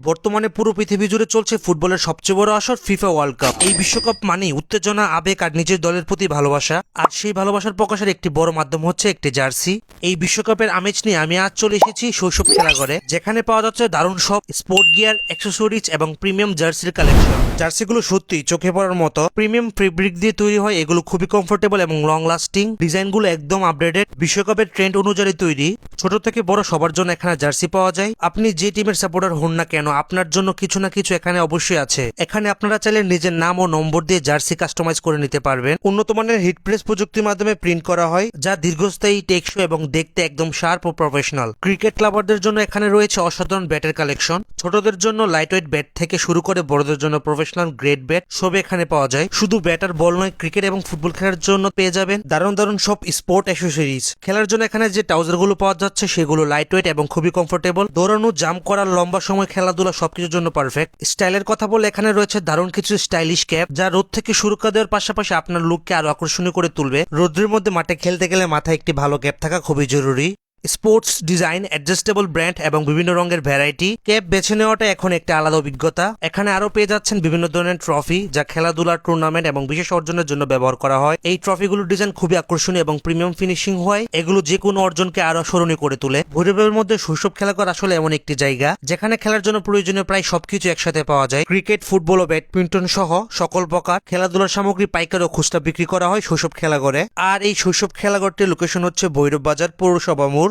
বর্তমানে পুরো পৃথিবী জুড়ে চলছে ফুটবলের সবচেয়ে বড় আসর ফিফা ওয়ার্ল্ড কাপ। এই বিশ্বকাপ মানেই উত্তেজনা, আবেগ আর নিজের দলের প্রতি ভালোবাসা। আর সেই ভালোবাসার প্রকাশের একটি বড় মাধ্যম হচ্ছে একটি জার্সি। এই বিশ্বকাপের আমেজ নিয়ে আমি আজ চলে এসেছি শৈশব খেলাঘরে, যেখানে পাওয়া যাচ্ছে দারুণ সব স্পোর্ট গিয়ার, অ্যাক্সেসরিজ এবং প্রিমিয়াম জার্সির কালেকশন। জার্সিগুলো সত্যিই চোখে পড়ার মতো। প্রিমিয়াম ফেব্রিক দিয়ে তৈরি হয়, এগুলো খুবই কমফোর্টেবল এবং লং লাস্টিং। ডিজাইনগুলো একদম আপডেটেড, বিশ্বকাপের ট্রেন্ড অনুযায়ী তৈরি। ছোট থেকে বড় সবার জন্য এখানে জার্সি পাওয়া যায়। আপনি যে টিমের সাপোর্টার হন না কেন, আপনার জন্য কিছু না কিছু এখানে অবশ্যই আছে। এখানে আপনারা চাইলে নিজের নাম ও নম্বর দিয়ে জার্সি কাস্টমাইজ করে নিতে পারবেন। উন্নত মানের হিট প্রেস প্রযুক্তির মাধ্যমে প্রিন্ট করা হয়, যা দীর্ঘস্থায়ী, টেকসই এবং দেখতে একদম শার্প ও প্রফেশনাল। ক্রিকেট লাভারদের জন্য এখানে রয়েছে অসাধারণ ব্যাটের কালেকশন। ছোটদের জন্য লাইট ওয়েট ব্যাট থেকে শুরু করে বড়দের জন্য প্রফেশনাল গ্রেড ব্যাট সব এখানে পাওয়া যায়। শুধু ব্যাট আর বল নয়, ক্রিকেট এবং ফুটবল খেলার জন্য পেয়ে যাবেন দারুণ দারুণ সব স্পোর্ট অ্যাক্সেসরিজ। খেলার জন্য এখানে যে ট্রাউজার গুলো পাওয়া যাচ্ছে সেগুলো লাইট ওয়েট এবং খুবই কমফোর্টেবল। দৌড়ানো, জাম্প করার, লম্বা সময় খেলাধুলা সবকিছুর জন্য পারফেক্ট। স্টাইলের কথা বলে এখানে রয়েছে দারুণ কিছু স্টাইলিশ ক্যাপ, যা রোদ থেকে সুরক্ষা দেওয়ার পাশাপাশি আপনার লুককে আরো আকর্ষণীয় করে তুলবে। রোদ্রের মধ্যে মাঠে খেলতে গেলে মাথায় একটি ভালো ক্যাপ থাকা খুবই জরুরি। স্পোর্টস ডিজাইন, অ্যাডজাস্টেবল ব্র্যান্ড এবং বিভিন্ন রঙের ভ্যারাইটি। ক্যাপ বেছে নেওয়াটা এখন একটা আলাদা অভিজ্ঞতা। এখানে আরো পেয়ে যাচ্ছেন বিভিন্ন ধরনের ট্রফি, যা খেলাধুলার, টুর্নামেন্ট এবং বিশেষ অর্জনের জন্য ব্যবহার করা হয়। এই ট্রফিগুলোর ডিজাইন খুবই আকর্ষণীয় এবং প্রিমিয়াম ফিনিশিং হয়। এগুলো যে কোনো অর্জনকে আরো স্মরণীয় করে তোলে। ভৈরবের মধ্যে শৈশব খেলাঘর আসলে এমন একটি জায়গা যেখানে খেলার জন্য প্রয়োজনীয় প্রায় সবকিছু একসাথে পাওয়া যায়। ক্রিকেট, ফুটবল ও ব্যাডমিন্টন সহ সকল প্রকার খেলাধুলার সামগ্রী পাইকারি ও খুচরা বিক্রি করা হয় শৈশব খেলাঘরে। আর এই শৈশব খেলাঘরটির লোকেশন হচ্ছে ভৈরব বাজার, পৌরসভা মোড়।